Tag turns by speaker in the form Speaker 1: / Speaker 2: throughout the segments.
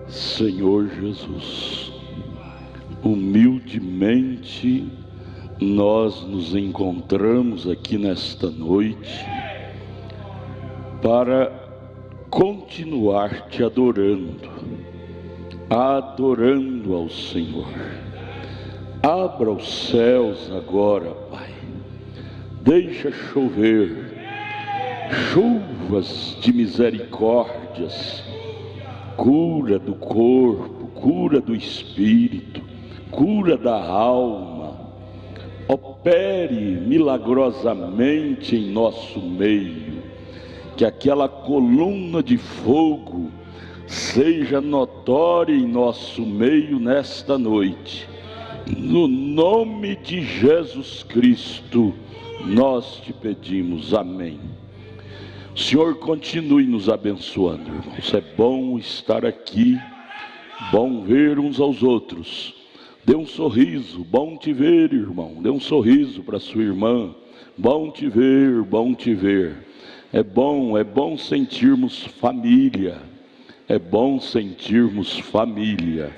Speaker 1: Senhor Jesus, humildemente nós nos encontramos aqui nesta noite para continuar te adorando ao Senhor. Abra os céus agora, Pai, deixa chover chuvas de misericórdias, cura do corpo, cura do espírito, cura da alma. Opere milagrosamente em nosso meio, que aquela coluna de fogo seja notória em nosso meio nesta noite. No nome de Jesus Cristo nós te pedimos, amém. O Senhor continue nos abençoando, irmãos. É bom estar aqui, bom ver uns aos outros. Dê um sorriso, bom te ver, irmão. Dê um sorriso para sua irmã. Bom te ver, bom te ver. É bom sentirmos família. É bom sentirmos família.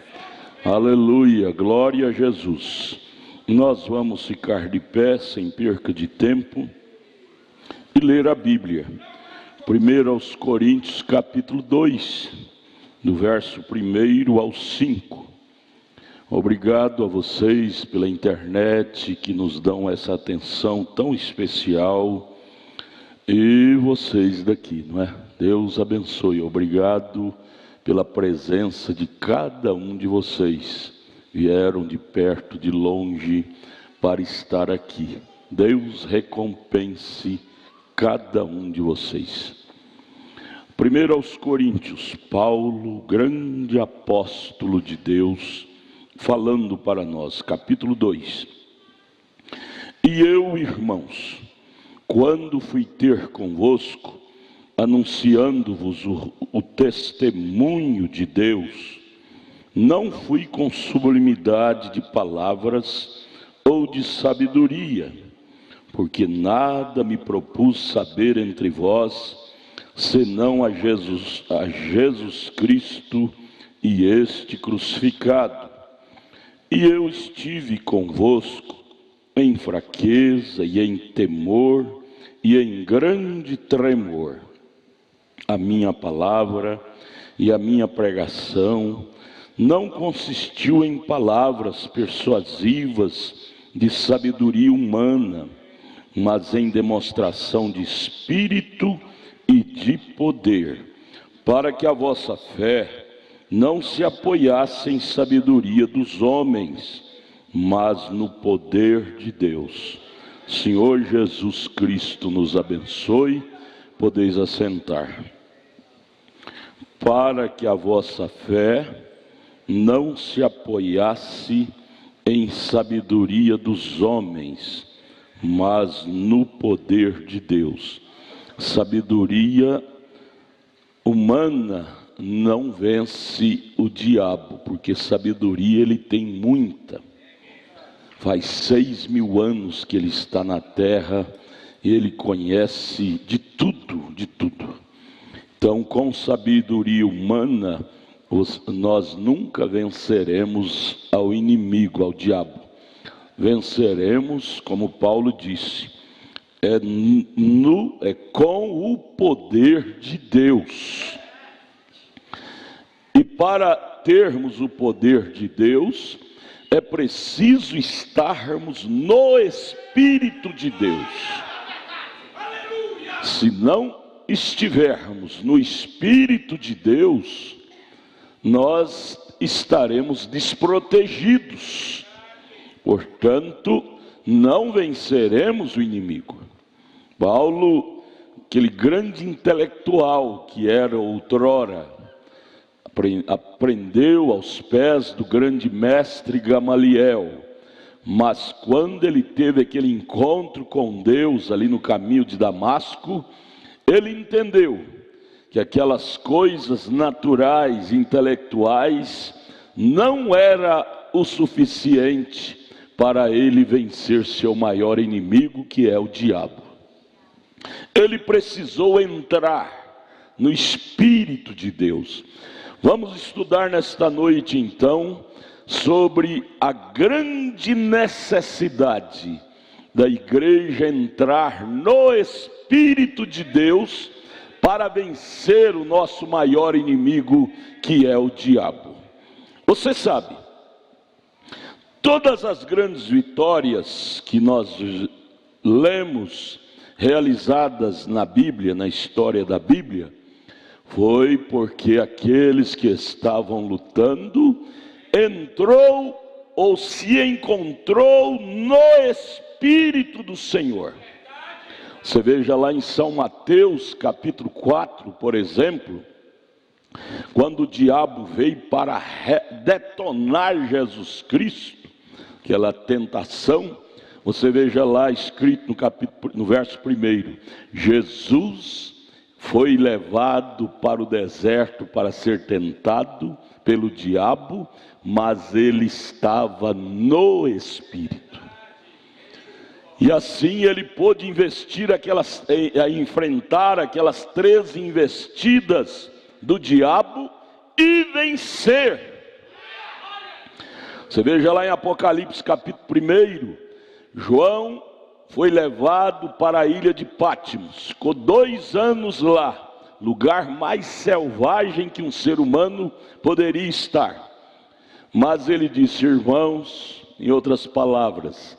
Speaker 1: Aleluia, glória a Jesus. Nós vamos ficar de pé sem perca de tempo e ler a Bíblia. 1 aos Coríntios capítulo 2, do verso 1 ao 5. Obrigado a vocês pela internet que nos dão essa atenção tão especial, e vocês daqui, não é? Deus abençoe. Obrigado pela presença de cada um de vocês. Vieram de perto, de longe para estar aqui. Deus recompense cada um de vocês. 1 aos Coríntios, Paulo, grande apóstolo de Deus, falando para nós, capítulo 2. E eu, irmãos, quando fui ter convosco, anunciando-vos o testemunho de Deus, não fui com sublimidade de palavras ou de sabedoria, porque nada me propus saber entre vós, senão a Jesus Cristo e este crucificado. E eu estive convosco em fraqueza e em temor e em grande tremor. A minha palavra e a minha pregação não consistiu em palavras persuasivas de sabedoria humana, mas em demonstração de espírito e de poder, para que a vossa fé não se apoiasse em sabedoria dos homens, mas no poder de Deus. Senhor Jesus Cristo nos abençoe. Podeis assentar. Para que a vossa fé não se apoiasse em sabedoria dos homens, mas no poder de Deus. Sabedoria humana não vence o diabo, porque sabedoria ele tem muita. Faz 6.000 anos que ele está na terra, e ele conhece de tudo, de tudo. Então, com sabedoria humana, nós nunca venceremos ao inimigo, ao diabo. Venceremos, como Paulo disse, com o poder de Deus. E para termos o poder de Deus, é preciso estarmos no Espírito de Deus. Se não estivermos no Espírito de Deus, nós estaremos desprotegidos. Portanto, não venceremos o inimigo. Paulo, aquele grande intelectual que era outrora, aprendeu aos pés do grande mestre Gamaliel, mas quando ele teve aquele encontro com Deus ali no caminho de Damasco, ele entendeu que aquelas coisas naturais, intelectuais, não era o suficiente para ele vencer seu maior inimigo, que é o diabo. Ele precisou entrar no Espírito de Deus. Vamos estudar nesta noite então sobre a grande necessidade da igreja entrar no Espírito de Deus para vencer o nosso maior inimigo, que é o diabo. Você sabe, todas as grandes vitórias que nós lemos realizadas na Bíblia, na história da Bíblia, foi porque aqueles que estavam lutando entrou ou se encontrou no Espírito do Senhor. Você veja lá em São Mateus capítulo 4, por exemplo, quando o diabo veio para detonar Jesus Cristo, aquela tentação, você veja lá escrito no verso 1, Jesus foi levado para o deserto para ser tentado pelo diabo, mas ele estava no Espírito. E assim ele pôde enfrentar aquelas 13 investidas do diabo e vencer. Você veja lá em Apocalipse capítulo 1, João foi levado para a ilha de Patmos, ficou 2 anos lá, lugar mais selvagem que um ser humano poderia estar. Mas ele disse: irmãos, em outras palavras,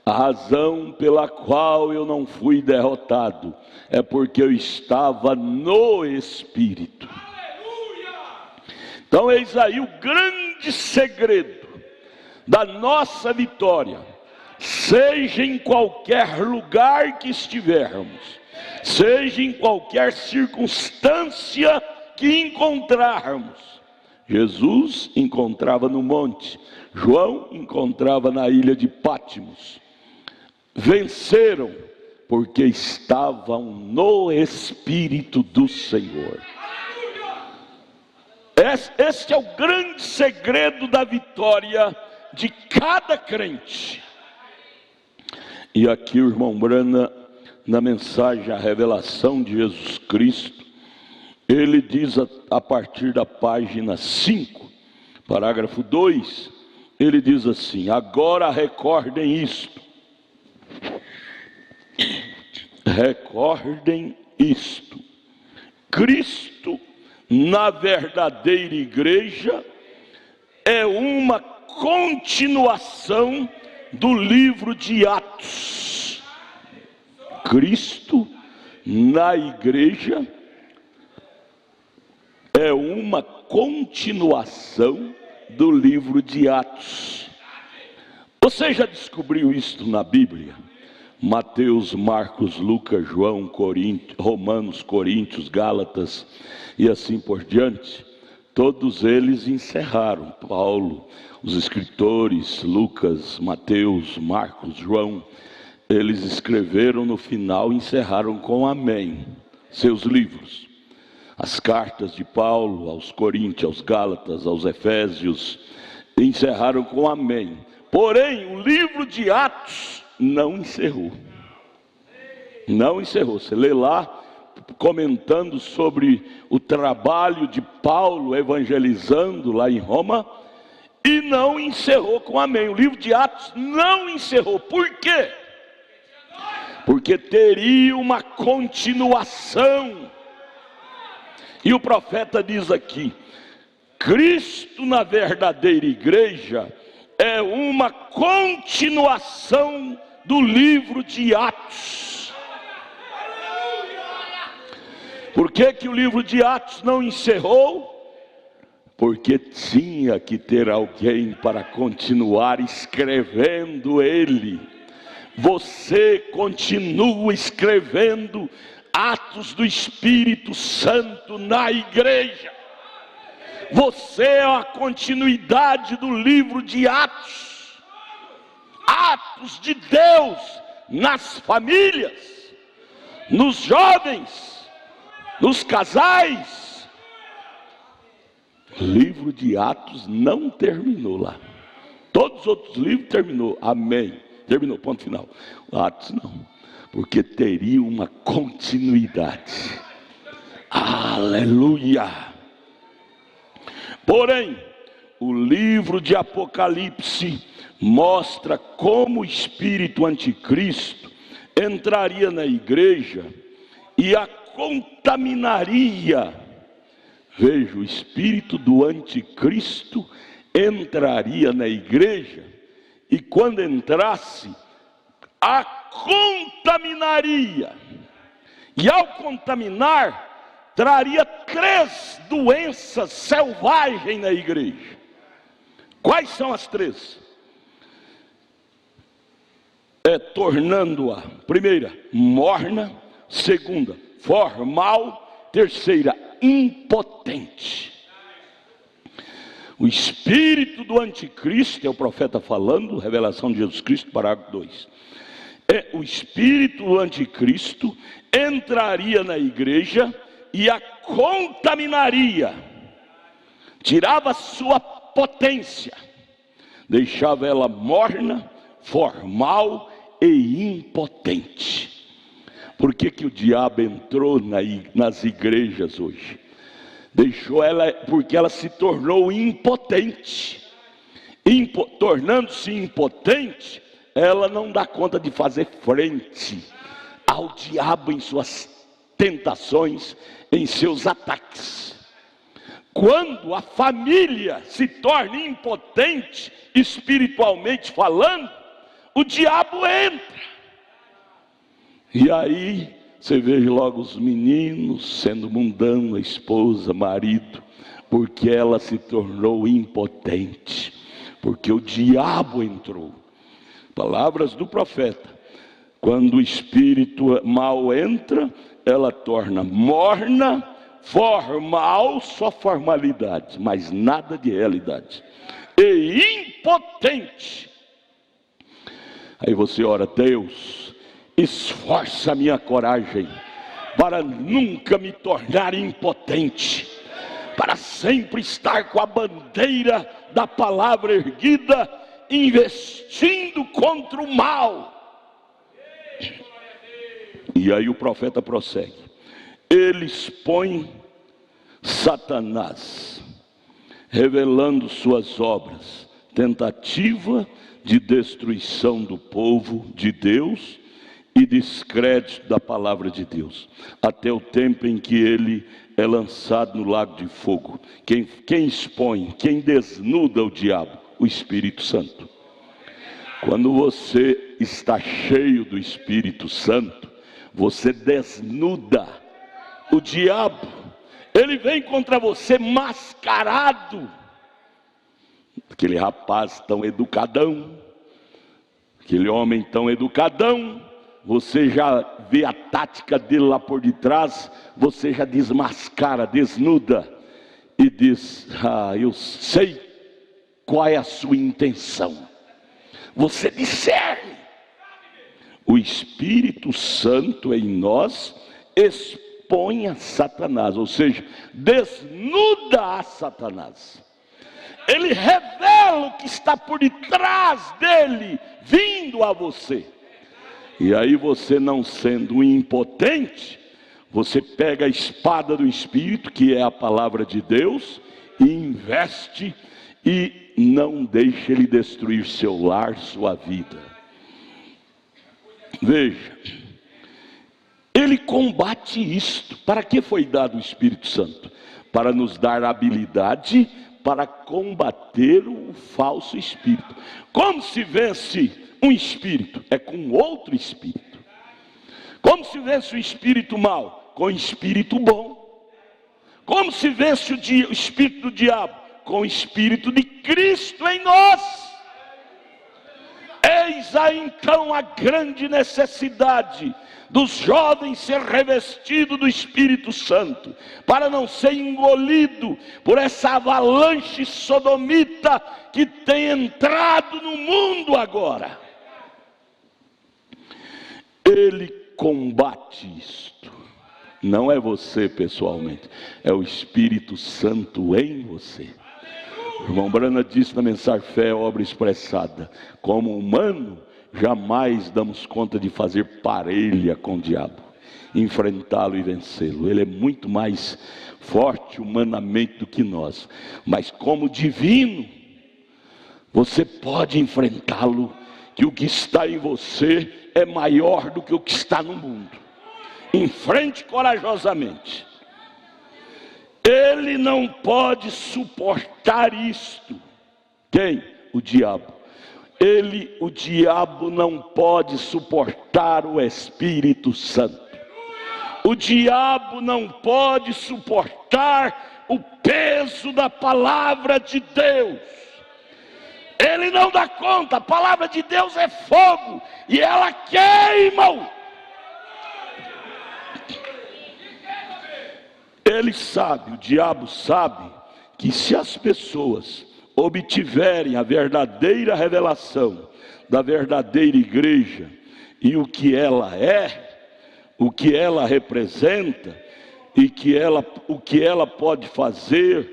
Speaker 1: a razão pela qual eu não fui derrotado é porque eu estava no Espírito. Então eis aí o grande segredo da nossa vitória. Seja em qualquer lugar que estivermos, seja em qualquer circunstância que encontrarmos. Jesus encontrava no monte, João encontrava na ilha de Patmos. Venceram porque estavam no Espírito do Senhor. Este é o grande segredo da vitória de cada crente. E aqui o irmão Brana, na mensagem A Revelação de Jesus Cristo, ele diz a partir da página 5, parágrafo 2, ele diz assim: agora recordem isto. Recordem isto. Cristo, na verdadeira igreja, é uma continuação do livro de Atos. Cristo na igreja é uma continuação do livro de Atos. Você já descobriu isto na Bíblia? Mateus, Marcos, Lucas, João, Romanos, Coríntios, Gálatas e assim por diante. Todos eles encerraram. Paulo, os escritores, Lucas, Mateus, Marcos, João, eles escreveram no final e encerraram com amém, seus livros. As cartas de Paulo aos Coríntios, aos Gálatas, aos Efésios, encerraram com amém. Porém, o livro de Atos não encerrou. Não encerrou. Você lê lá, comentando sobre o trabalho de Paulo evangelizando lá em Roma, e não encerrou com amém. O livro de Atos não encerrou. Por quê? Porque teria uma continuação. E o profeta diz aqui: Cristo na verdadeira igreja é uma continuação do livro de Atos. Por que o livro de Atos não encerrou? Porque tinha que ter alguém para continuar escrevendo ele. Você continua escrevendo atos do Espírito Santo na igreja. Você é a continuidade do livro de Atos. Atos de Deus nas famílias, nos jovens, nos casais. O livro de Atos não terminou lá. Todos os outros livros terminou, amém, terminou, ponto final. Atos não, porque teria uma continuidade. Aleluia. Porém, o livro de Apocalipse mostra como o espírito anticristo entraria na igreja e a contaminaria. Veja, o espírito do anticristo entraria na igreja e quando entrasse, a contaminaria. E ao contaminar, traria 3 doenças selvagens na igreja. Quais são as 3? Tornando-a, primeira, morna; segunda, formal; terceira, impotente. O espírito do anticristo, é o profeta falando, revelação de Jesus Cristo, parágrafo 2. O espírito do anticristo entraria na igreja e a contaminaria, tirava sua potência, deixava ela morna, formal e impotente. Por que o diabo entrou nas igrejas hoje? Deixou ela, porque ela se tornou impotente. Tornando-se impotente, ela não dá conta de fazer frente ao diabo em suas tentações, em seus ataques. Quando a família se torna impotente, espiritualmente falando, o diabo entra. E aí você vê logo os meninos sendo mundanos, a esposa, marido, porque ela se tornou impotente, porque o diabo entrou. Palavras do profeta: quando o espírito mal entra, ela torna morna, formal, só formalidade, mas nada de realidade, e impotente. Aí você ora: Deus, esforça a minha coragem para nunca me tornar impotente, para sempre estar com a bandeira da palavra erguida, investindo contra o mal. E aí o profeta prossegue: ele expõe Satanás, revelando suas obras, tentativa de destruição do povo de Deus e descrédito da palavra de Deus, até o tempo em que ele é lançado no lago de fogo. Quem expõe, quem desnuda o diabo? O Espírito Santo. Quando você está cheio do Espírito Santo, você desnuda o diabo. Ele vem contra você mascarado. Aquele rapaz tão educadão, aquele homem tão educadão, você já vê a tática dele lá por detrás, você já desmascara, desnuda e diz: eu sei qual é a sua intenção. Você discerne. O Espírito Santo em nós expõe a Satanás, ou seja, desnuda a Satanás. Ele revela o que está por detrás dele, vindo a você. E aí você, não sendo impotente, você pega a espada do Espírito, que é a palavra de Deus, e investe, e não deixa ele destruir seu lar, sua vida. Veja, ele combate isto. Para que foi dado o Espírito Santo? Para nos dar habilidade para combater o falso espírito. Como se vence um espírito? É com outro espírito. Como se vence o espírito mau? Com o espírito bom. Como se vence o espírito do diabo? Com o espírito de Cristo em nós. Eis aí então a grande necessidade dos jovens ser revestidos do Espírito Santo, para não ser engolido por essa avalanche sodomita que tem entrado no mundo agora. Ele combate isto. Não é você pessoalmente, é o Espírito Santo em você. O irmão Brana disse na mensagem Fé é Obra Expressada: como humano, jamais damos conta de fazer parelha com o diabo. enfrentá-lo e vencê-lo. Ele é muito mais forte humanamente do que nós, mas como divino, você pode enfrentá-lo, que o que está em você é maior do que o que está no mundo. Enfrente corajosamente. Ele não pode suportar isto. Quem? O diabo. O diabo não pode suportar o Espírito Santo. O diabo não pode suportar o peso da palavra de Deus. Ele não dá conta. A palavra de Deus é fogo e ela queima-o. Ele sabe, o diabo sabe, que se as pessoas obtiverem a verdadeira revelação da verdadeira igreja e o que ela é, o que ela representa e o que ela pode fazer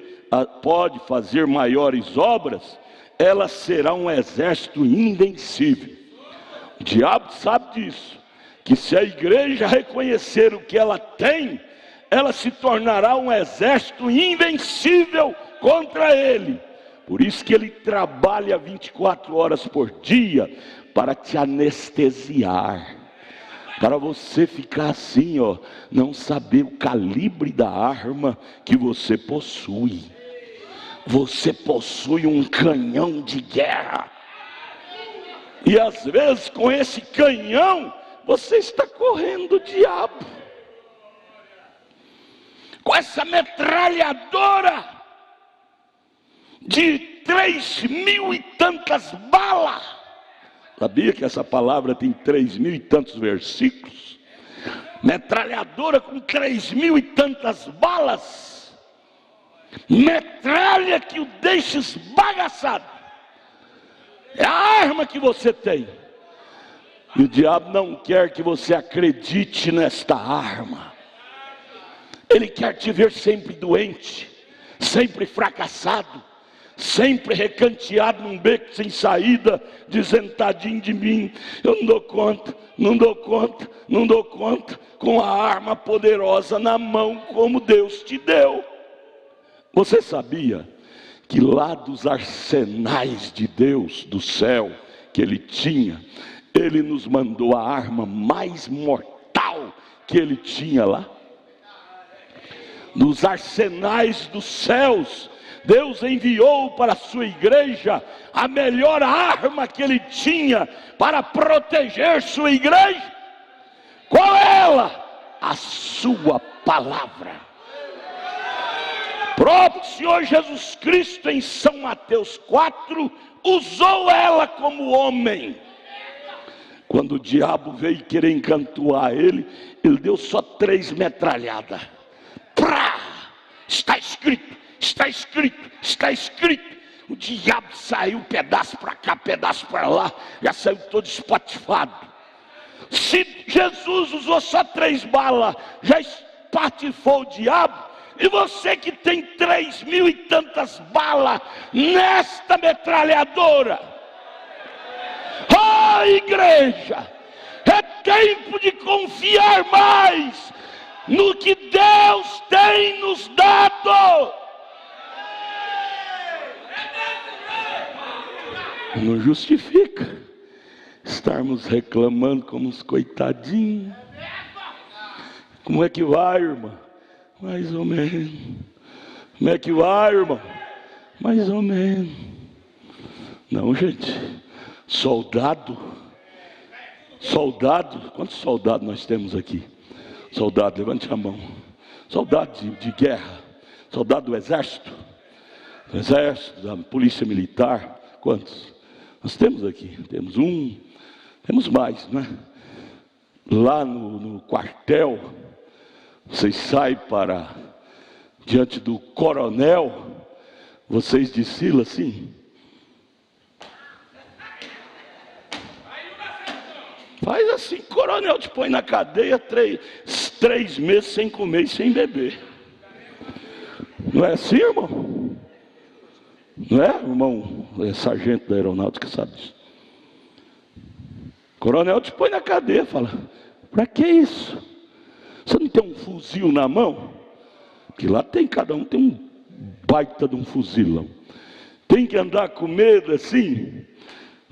Speaker 1: maiores obras, ela será um exército invencível. O diabo sabe disso, que se a igreja reconhecer o que ela tem, ela se tornará um exército invencível contra ele. Por isso que ele trabalha 24 horas por dia para te anestesiar, para você ficar assim, não saber o calibre da arma que você possui. Você possui um canhão de guerra, e às vezes com esse canhão você está correndo o diabo. Com essa metralhadora de 3.000 e tantas balas. Sabia que essa palavra tem 3.000 e tantos versículos? Metralhadora com 3.000 e tantas balas. Metralha que o deixa esbagaçado. É a arma que você tem. E o diabo não quer que você acredite nesta arma. Ele quer te ver sempre doente, sempre fracassado, sempre recanteado num beco sem saída, dizendo: tadinho de mim, eu não dou conta, não dou conta, não dou conta, com a arma poderosa na mão como Deus te deu. Você sabia que lá dos arsenais de Deus, do céu, que Ele tinha, Ele nos mandou a arma mais mortal que Ele tinha lá? Nos arsenais dos céus, Deus enviou para a sua igreja a melhor arma que Ele tinha para proteger sua igreja. Qual é ela? A sua palavra. O próprio Senhor Jesus Cristo, em São Mateus 4, usou ela como homem. Quando o diabo veio querer encantoar ele deu só 3 metralhadas. Prá! Está escrito, está escrito, está escrito. O diabo saiu pedaço para cá, pedaço para lá, já saiu todo espatifado. Se Jesus usou só 3 balas, já espatifou o diabo. E você que tem 3.000 e tantas balas nesta metralhadora, oh igreja, é tempo de confiar mais no que Deus tem nos dado. Não justifica estarmos reclamando como uns coitadinhos. Como é que vai, irmã? Mais ou menos. Como é que vai, irmão? Mais ou menos. Não, gente. Soldado. Quantos soldados nós temos aqui? Soldado, levante a mão. Soldado de guerra. Soldado do exército. Do exército, da polícia militar. Quantos? Nós temos aqui. Temos um. Temos mais, não é? Lá no quartel, vocês saem para diante do coronel, vocês desfilam assim. Faz assim, coronel te põe na cadeia 3 meses sem comer e sem beber. Não é assim, irmão? Não é, irmão? É sargento da aeronáutica, sabe disso. Coronel te põe na cadeia, fala: para que isso? Você não tem um fuzil na mão? Que lá tem, cada um tem um baita de um fuzilão. Tem que andar com medo assim,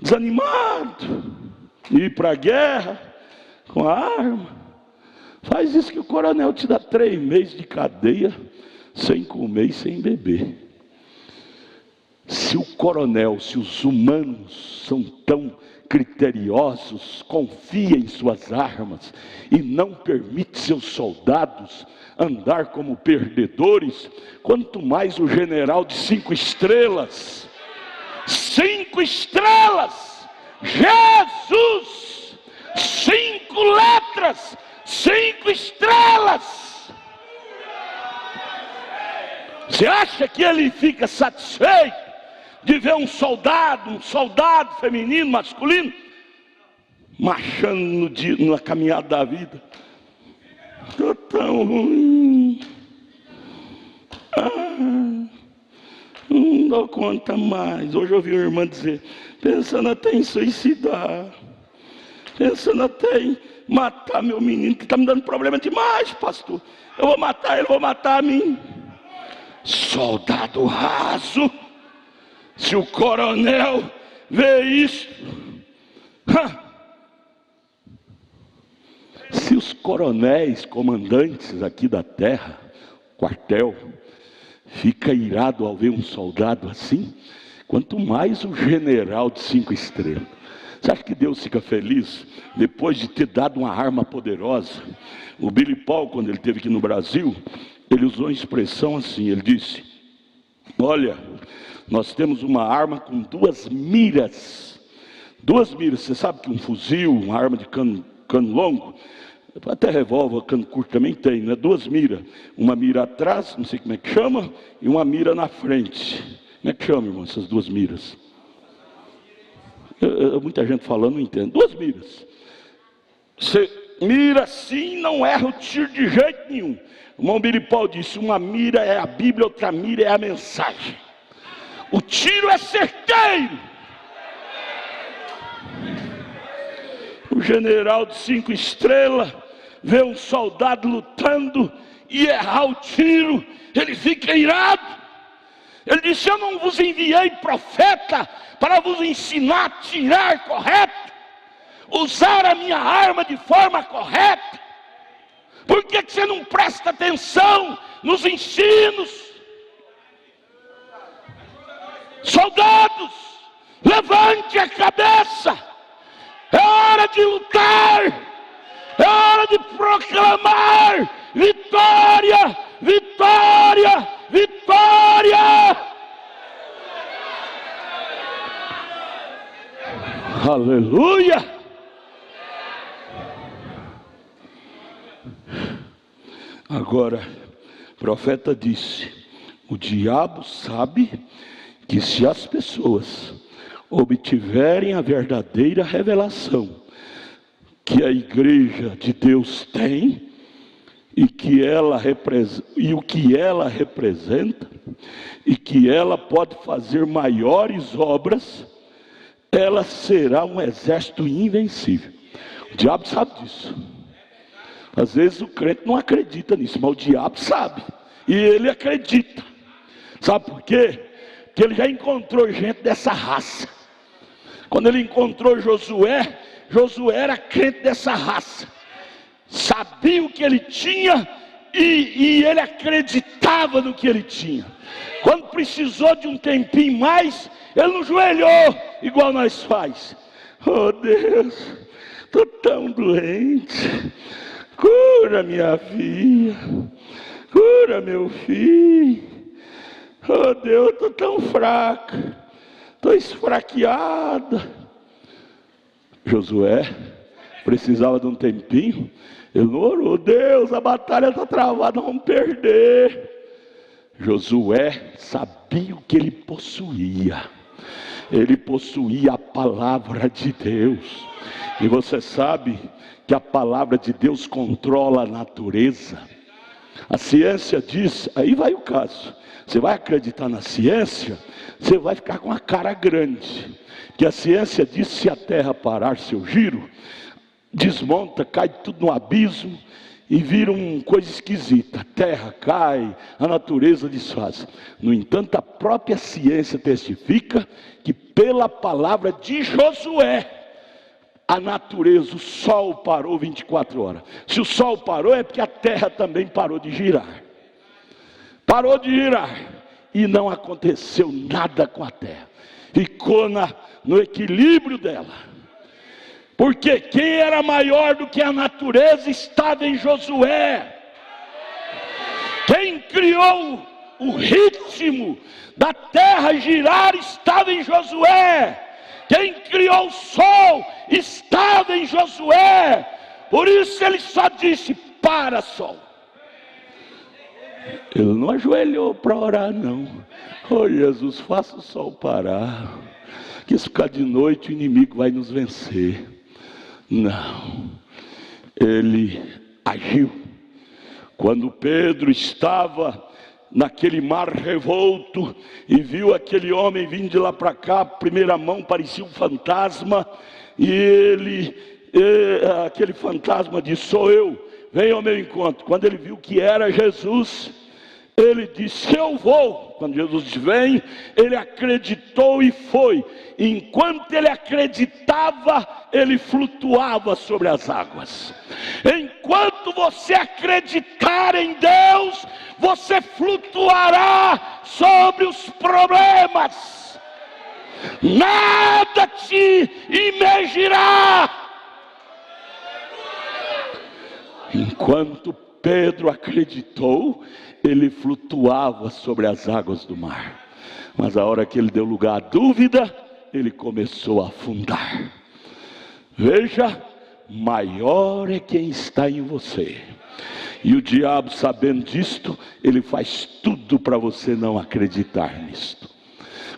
Speaker 1: desanimado, ir para a guerra com a arma. Faz isso que o coronel te dá 3 meses de cadeia, sem comer e sem beber. Se o coronel, se os humanos são tão criteriosos, confia em suas armas e não permite seus soldados andar como perdedores, quanto mais o general de 5 estrelas. 5 estrelas! Jesus! 5 letras! 5 estrelas! Você acha que ele fica satisfeito de ver um soldado feminino, masculino, marchando na caminhada da vida? Estou tão ruim, não dou conta mais. Hoje eu ouvi uma irmã dizer, pensando até em suicidar, pensando até em matar meu menino, que está me dando problema demais, pastor. Eu vou matar ele, vou matar a mim. Soldado raso. Se o coronel vê isso, se os coronéis, comandantes aqui da terra, quartel, fica irado ao ver um soldado assim, quanto mais o general de 5 estrelas. Você acha que Deus fica feliz depois de ter dado uma arma poderosa? O Billy Paul, quando ele esteve aqui no Brasil, ele usou uma expressão assim, ele disse, olha, nós temos uma arma com 2 miras. 2 miras, você sabe que um fuzil, uma arma de cano longo, até revólver, cano curto também tem, né? 2 miras. Uma mira atrás, não sei como é que chama, e uma mira na frente. Como é que chama, irmão, essas 2 miras? Muita gente falando, não entende. 2 miras. Você mira assim, não erra o tiro de jeito nenhum. O irmão Billy Paul disse, uma mira é a Bíblia, outra mira é a mensagem. O tiro é certeiro. O general de 5 estrelas vê um soldado lutando e errar o tiro, ele fica irado. Ele disse, eu não vos enviei profeta para vos ensinar a atirar correto, usar a minha arma de forma correta. Por que você não presta atenção nos ensinos? Soldados, levante a cabeça, é hora de lutar, é hora de proclamar vitória, vitória, vitória. Aleluia. Agora, o profeta disse, o diabo sabe que se as pessoas obtiverem a verdadeira revelação que a igreja de Deus tem e que ela e o que ela representa e que ela pode fazer maiores obras, ela será um exército invencível. O diabo sabe disso. Às vezes o crente não acredita nisso, mas o diabo sabe e ele acredita. Sabe por quê? Porque ele já encontrou gente dessa raça. Quando ele encontrou Josué, Josué era crente dessa raça, sabia o que ele tinha e ele acreditava no que ele tinha. Quando precisou de um tempinho mais, ele não joelhou igual nós faz. Oh Deus, estou tão doente, cura minha filha, cura meu filho. Oh Deus, estou tão fraca, estou esfaqueada. Josué precisava de um tempinho, ele não orou, Deus, a batalha está travada, vamos perder. Josué sabia o que ele possuía a palavra de Deus, e você sabe que a palavra de Deus controla a natureza. A ciência diz, aí vai o caso, você vai acreditar na ciência, você vai ficar com a cara grande, que a ciência diz, se a terra parar seu giro, desmonta, cai tudo no abismo, e viram uma coisa esquisita: a terra cai, a natureza desfaz. No entanto, a própria ciência testifica que pela palavra de Josué, a natureza, o sol parou 24 horas. Se o sol parou, é porque a terra também parou de girar. Parou de girar. E não aconteceu nada com a terra. Ficou no equilíbrio dela. Porque quem era maior do que a natureza estava em Josué. Quem criou o ritmo da terra girar estava em Josué. Quem criou o sol estava em Josué. Por isso ele só disse: para, sol. Ele não ajoelhou para orar, não. Oh, Jesus, faça o sol parar, que se ficar de noite o inimigo vai nos vencer. Não. Ele agiu. Quando Pedro estava naquele mar revolto e viu aquele homem vindo de lá para cá, primeira mão parecia um fantasma, e aquele fantasma disse: sou eu, venha ao meu encontro. Quando ele viu que era Jesus, ele disse: eu vou. Quando Jesus disse: vem, ele acreditou e foi. Enquanto ele acreditava, ele flutuava sobre as águas. Enquanto você acreditar em Deus, você flutuará sobre os problemas. Nada te imergirá. Enquanto Pedro acreditou, ele flutuava sobre as águas do mar. Mas a hora que ele deu lugar à dúvida, ele começou a afundar. Veja, maior é quem está em você. E o diabo, sabendo disto, ele faz tudo para você não acreditar nisto.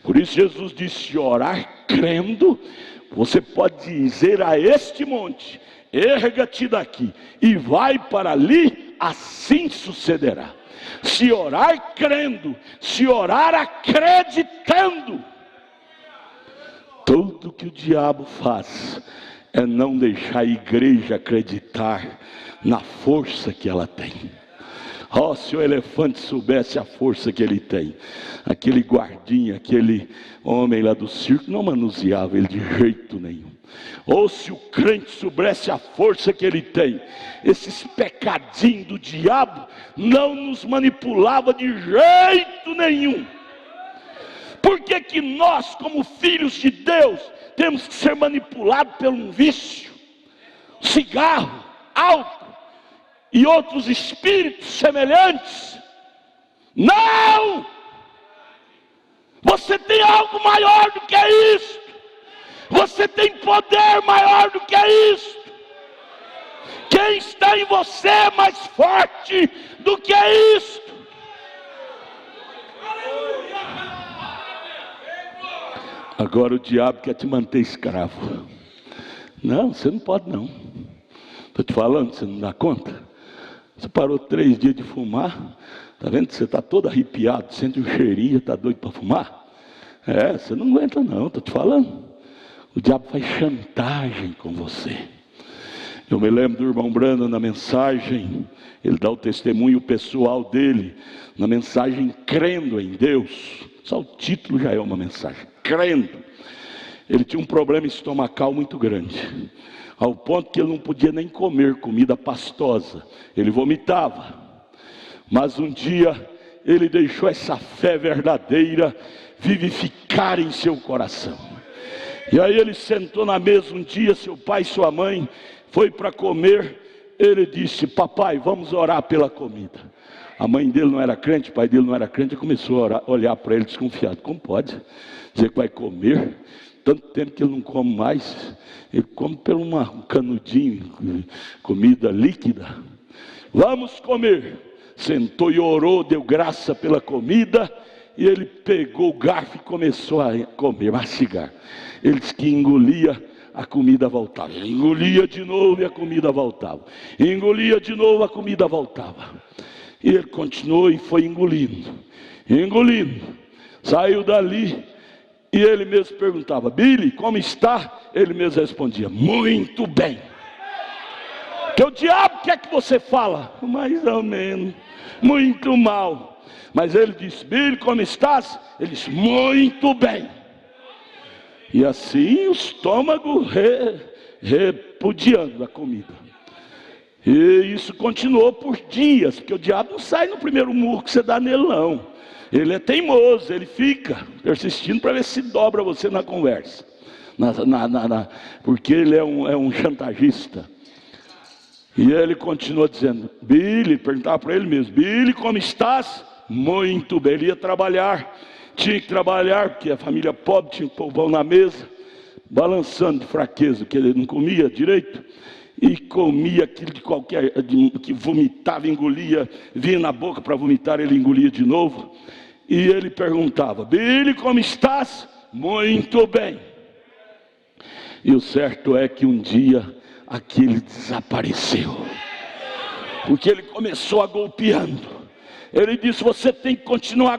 Speaker 1: Por isso Jesus disse: orar crendo. Você pode dizer a este monte: erga-te daqui e vai para ali, assim sucederá. Se orar crendo, se orar acreditando. Tudo que o diabo faz é não deixar a igreja acreditar na força que ela tem. Oh, se o elefante soubesse a força que ele tem, aquele guardinha, aquele homem lá do circo não manuseava ele de jeito nenhum. Ou se o crente soubesse a força que ele tem, esses pecadinhos do diabo não nos manipulava de jeito nenhum. Por que nós, como filhos de Deus, temos que ser manipulados por um vício? Cigarro, álcool e outros espíritos semelhantes? Não! Você tem algo maior do que isso. Você tem poder maior do que isso. Quem está em você é mais forte do que isso. Agora o diabo quer te manter escravo. Não, você não pode não. Estou te falando, você não dá conta. Você parou 3 dias de fumar. Está vendo que você está todo arrepiado, sente um cheirinho, está doido para fumar? Você não aguenta não, estou te falando. O diabo faz chantagem com você. Eu me lembro do irmão Brandon na mensagem, ele dá o testemunho pessoal dele, na mensagem crendo em Deus. Só o título já é uma mensagem, crendo. Ele tinha um problema estomacal muito grande, ao ponto que ele não podia nem comer comida pastosa, ele vomitava. Mas um dia ele deixou essa fé verdadeira vivificar em seu coração. E aí ele sentou na mesa um dia, seu pai e sua mãe foi para comer. Ele disse: papai, vamos orar pela comida. A mãe dele não era crente, o pai dele não era crente. Começou a olhar para ele desconfiado. Como pode dizer que vai comer? Tanto tempo que ele não come mais. Ele come pelo um canudinho, comida líquida. Vamos comer. Sentou e orou, deu graça pela comida. E ele pegou o garfo e começou a comer, mastigar. Ele disse que engolia, a comida voltava. Ele engolia de novo e a comida voltava. Engolia de novo, a comida voltava. E ele continuou e foi engolindo. Engolindo. Saiu dali e ele mesmo perguntava: Billy, como está? Ele mesmo respondia: muito bem. Que o diabo quer que você fala, mais ou menos, muito mal. Mas ele diz: Billy, como estás? Ele diz: muito bem. E assim o estômago repudiando a comida. E isso continuou por dias, porque o diabo não sai no primeiro murro que você dá nele, não. Ele é teimoso, ele fica persistindo para ver se dobra você na conversa. Porque ele é um chantagista. E ele continua dizendo: Billy, perguntava para ele mesmo: Billy, como estás? Muito bem. Ele ia trabalhar, tinha que trabalhar, porque a família pobre tinha que pôr o pão na mesa, balançando de fraqueza, que ele não comia direito, e comia aquilo que vomitava, engolia, vinha na boca para vomitar, ele engolia de novo. E ele perguntava: Billy, como estás? Muito bem. E o certo é que um dia aquele desapareceu, porque ele começou a golpeando. Ele disse: você tem que continuar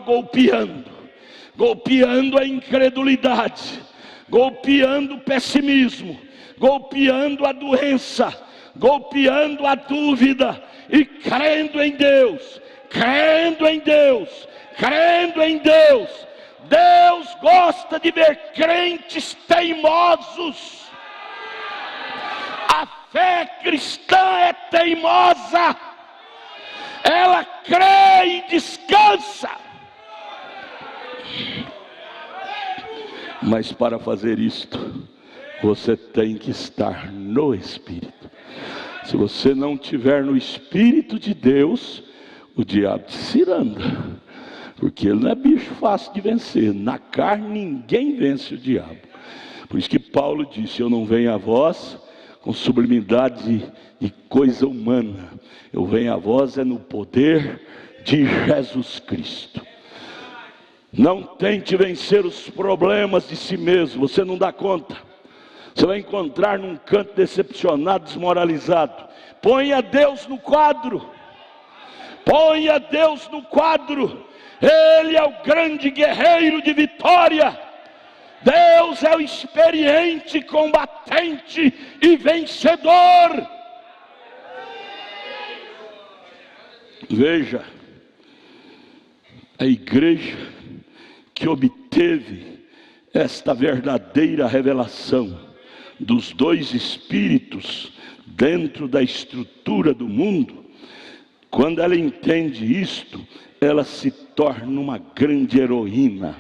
Speaker 1: golpeando a incredulidade, golpeando o pessimismo, golpeando a doença, golpeando a dúvida, e crendo em Deus, crendo em Deus, crendo em Deus. Deus gosta de ver crentes teimosos. A fé cristã é teimosa, ela crê e descansa. Mas para fazer isto, você tem que estar no Espírito. Se você não estiver no Espírito de Deus, o diabo te ciranda, porque ele não é bicho fácil de vencer. Na carne ninguém vence o diabo. Por isso que Paulo disse: eu não venho a vós com sublimidade de coisa humana, eu venho a vós no poder de Jesus Cristo. Não tente vencer os problemas de si mesmo, você não dá conta. Você vai encontrar num canto decepcionado, desmoralizado. Ponha Deus no quadro. Ponha Deus no quadro. Ele é o grande guerreiro de vitória. Deus é o experiente combatente e vencedor. Veja, a igreja que obteve esta verdadeira revelação dos dois espíritos dentro da estrutura do mundo, quando ela entende isto, ela se torna uma grande heroína.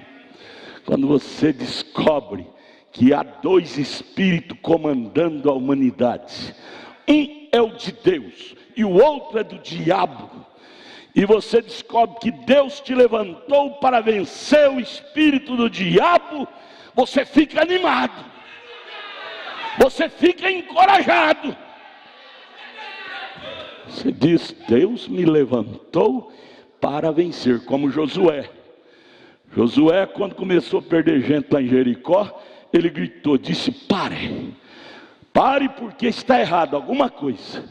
Speaker 1: Quando você descobre que há dois espíritos comandando a humanidade, um é o de Deus e o outro é do diabo, e você descobre que Deus te levantou para vencer o espírito do diabo, você fica animado, você fica encorajado. Você diz: Deus me levantou para vencer, como Josué. Josué, quando começou a perder gente lá em Jericó, ele gritou, disse: pare porque está errado alguma coisa.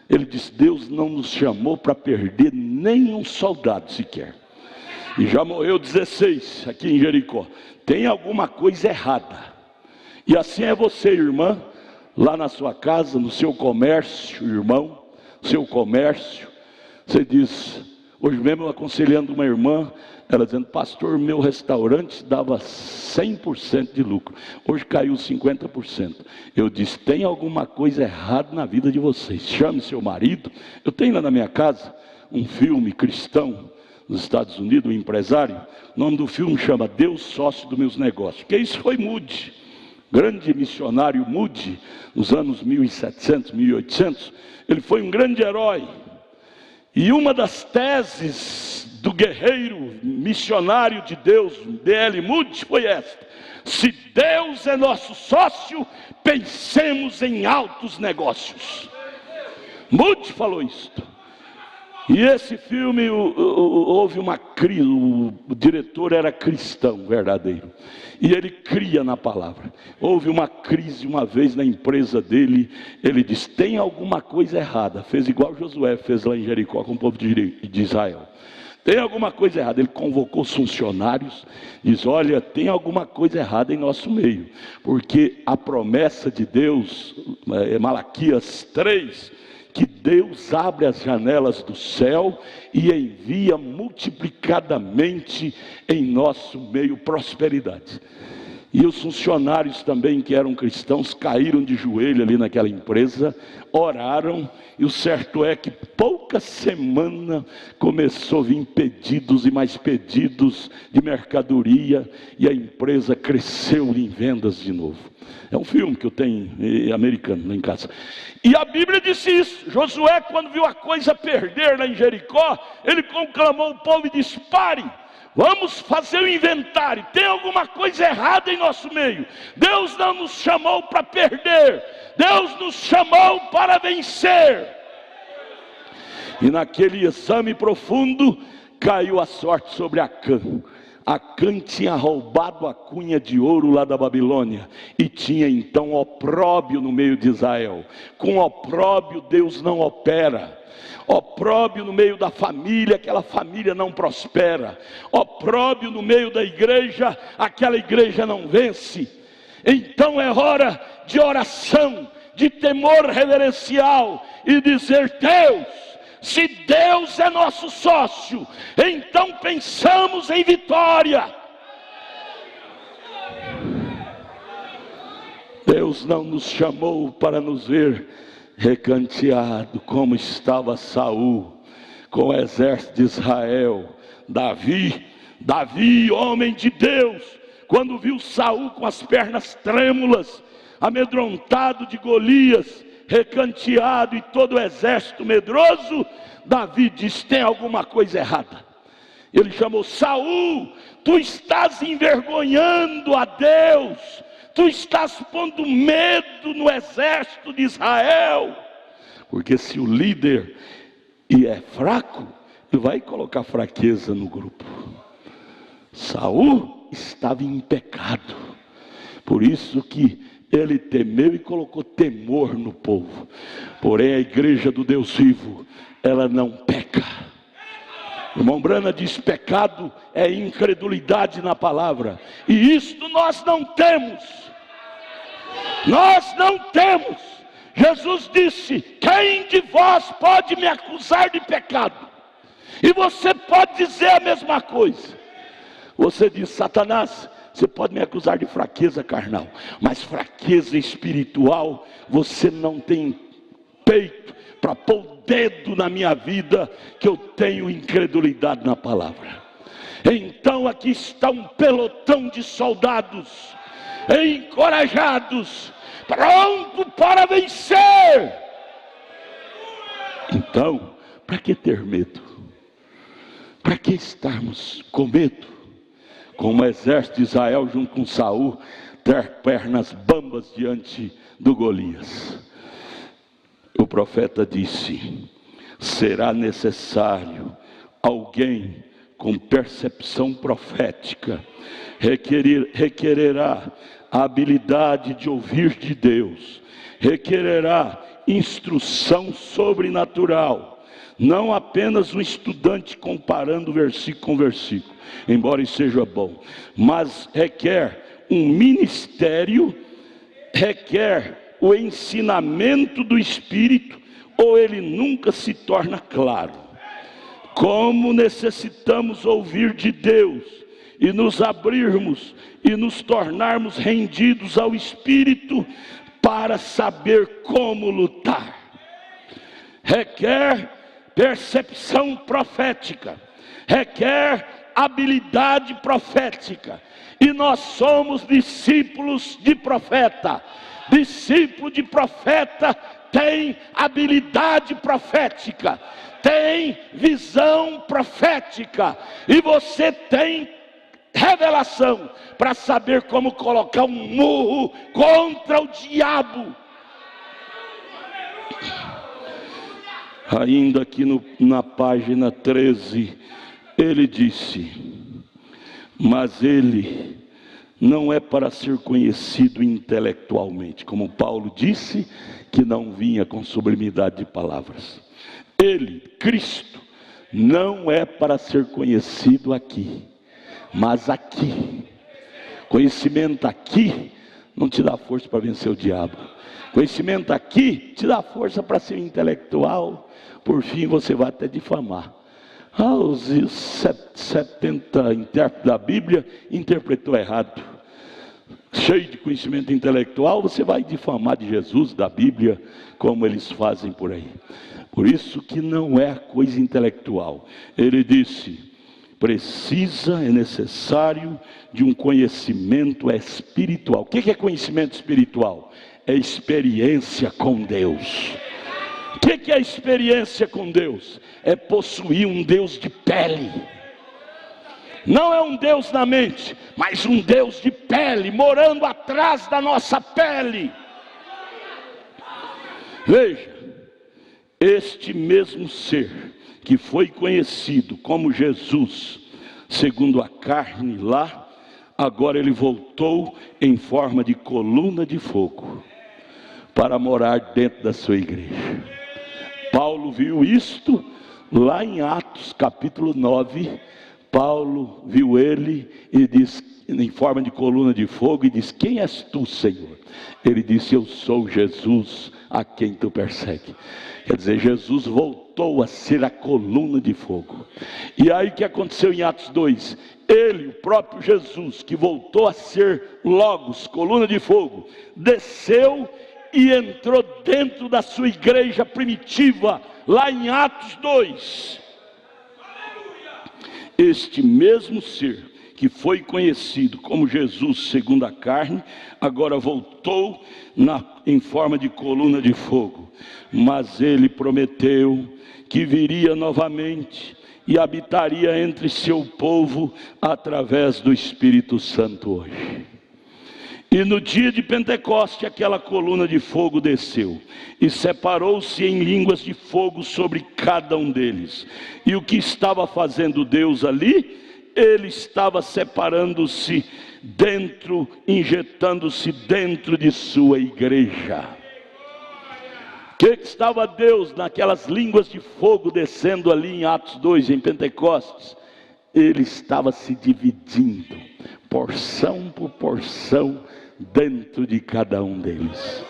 Speaker 1: Ele disse: Deus não nos chamou para perder nenhum soldado sequer. E já morreu 16 aqui em Jericó. Tem alguma coisa errada. E assim é você, irmã, lá na sua casa, no seu comércio, irmão, seu comércio. Você diz, hoje mesmo aconselhando uma irmã, ela dizendo: pastor, meu restaurante dava 100% de lucro, hoje caiu 50%. Eu disse: tem alguma coisa errada na vida de vocês. Chame seu marido. Eu tenho lá na minha casa um filme cristão nos Estados Unidos, um empresário. O nome do filme chama Deus Sócio dos Meus Negócios. Porque isso foi Moody, grande missionário Moody, nos anos 1700, 1800. Ele foi um grande herói. E uma das teses do guerreiro missionário de Deus, D.L. Moody, foi esta: se Deus é nosso sócio, pensemos em altos negócios. Moody falou isto. E esse filme, houve uma crise, o diretor era cristão verdadeiro, e ele cria na palavra. Houve uma crise uma vez na empresa dele, ele disse: tem alguma coisa errada. Fez igual Josué fez lá em Jericó com o povo de Israel. Tem alguma coisa errada. Ele convocou os funcionários, diz: olha, tem alguma coisa errada em nosso meio, porque a promessa de Deus, Malaquias 3, que Deus abre as janelas do céu e envia multiplicadamente em nosso meio prosperidade. E os funcionários também, que eram cristãos, caíram de joelho ali naquela empresa, oraram, e o certo é que pouca semana começou a vir pedidos e mais pedidos de mercadoria, e a empresa cresceu em vendas de novo. É um filme que eu tenho americano lá em casa. E a Bíblia disse isso. Josué, quando viu a coisa perder lá em Jericó, ele conclamou o povo e disse: parem, vamos fazer o inventário. Tem alguma coisa errada em nosso meio. Deus não nos chamou para perder, Deus nos chamou para vencer. E naquele exame profundo, caiu a sorte sobre Acã. Acã tinha roubado a cunha de ouro lá da Babilônia, e tinha então opróbio no meio de Israel. Com opróbio Deus não opera. Opróbio no meio da família, aquela família não prospera. Opróbio no meio da igreja, aquela igreja não vence. Então é hora de oração, de temor reverencial, e dizer: Deus, se Deus é nosso sócio, então pensamos em vitória. Deus não nos chamou para nos ver recanteado, como estava Saul com o exército de Israel. Davi, homem de Deus, quando viu Saul com as pernas trêmulas, amedrontado de Golias, recanteado e todo o exército medroso, Davi disse: tem alguma coisa errada. Ele chamou: Saul, tu estás envergonhando a Deus, tu estás pondo medo no exército de Israel. Porque se o líder é fraco, ele vai colocar fraqueza no grupo. Saul estava em pecado, por isso que ele temeu e colocou temor no povo. Porém a igreja do Deus vivo, ela não peca. O irmão Brana diz: pecado é incredulidade na palavra, e isto nós não temos. Nós não temos. Jesus disse: quem de vós pode me acusar de pecado? E você pode dizer a mesma coisa. Você diz: Satanás, você pode me acusar de fraqueza carnal, mas fraqueza espiritual, você não tem peito para pôr o dedo na minha vida, que eu tenho incredulidade na palavra. Então aqui está um pelotão de soldados, encorajados, pronto para vencer. Então, para que ter medo? Para que estarmos com medo? Como o exército de Israel junto com Saul, ter pernas bambas diante do Golias. O profeta disse: será necessário alguém com percepção profética, requererá a habilidade de ouvir de Deus, requererá instrução sobrenatural, não apenas um estudante comparando versículo com versículo, embora isso seja bom, mas requer um ministério, requer o ensinamento do Espírito, ou ele nunca se torna claro. Como necessitamos ouvir de Deus e nos abrirmos e nos tornarmos rendidos ao Espírito para saber como lutar. Requer percepção profética, requer habilidade profética, e nós somos discípulos de profeta. Discípulo de profeta tem habilidade profética, tem visão profética, e você tem revelação para saber como colocar um murro contra o diabo. Ainda aqui na página 13, ele disse: mas ele não é para ser conhecido intelectualmente, como Paulo disse que não vinha com sublimidade de palavras. Ele, Cristo, não é para ser conhecido aqui, mas aqui. Conhecimento aqui não te dá força para vencer o diabo. Conhecimento aqui te dá força para ser intelectual. Por fim você vai até difamar. Os 70 intérpretes da Bíblia interpretou errado. Cheio de conhecimento intelectual, você vai difamar de Jesus, da Bíblia, como eles fazem por aí. Por isso que não é coisa intelectual. Ele disse: é necessário de um conhecimento espiritual. O que é conhecimento espiritual? É experiência com Deus. O que é experiência com Deus? É possuir um Deus de pele. Não é um Deus na mente, mas um Deus de pele, morando atrás da nossa pele. Veja, este mesmo ser que foi conhecido como Jesus, segundo a carne lá, agora ele voltou em forma de coluna de fogo, para morar dentro da sua igreja. Paulo viu isto lá em Atos capítulo 9, Paulo viu ele e diz, em forma de coluna de fogo, e diz: quem és tu, Senhor? Ele disse: eu sou Jesus a quem tu persegue. Quer dizer, Jesus voltou a ser a coluna de fogo. E aí o que aconteceu em Atos 2? Ele, o próprio Jesus, que voltou a ser Logos, coluna de fogo, desceu e entrou dentro da sua igreja primitiva, lá em Atos 2. Este mesmo ser que foi conhecido como Jesus segundo a carne, agora voltou em forma de coluna de fogo. Mas ele prometeu que viria novamente e habitaria entre seu povo através do Espírito Santo hoje. E no dia de Pentecoste, aquela coluna de fogo desceu e separou-se em línguas de fogo sobre cada um deles. E o que estava fazendo Deus ali? Ele estava separando-se dentro, injetando-se dentro de sua igreja. O que estava Deus naquelas línguas de fogo descendo ali em Atos 2, em Pentecostes? Ele estava se dividindo, porção por porção, dentro de cada um deles.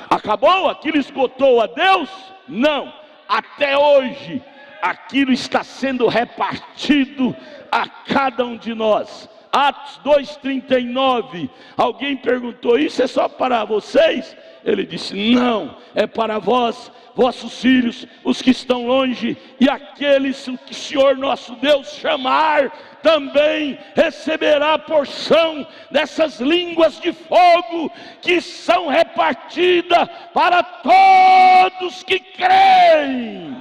Speaker 1: Acabou? Aquilo esgotou a Deus? Não, até hoje aquilo está sendo repartido a cada um de nós. Atos 2:39, alguém perguntou: isso é só para vocês? Ele disse: não, é para vós, vossos filhos, os que estão longe, e aqueles que o Senhor nosso Deus chamar, também receberá a porção dessas línguas de fogo, que são repartidas para todos que creem.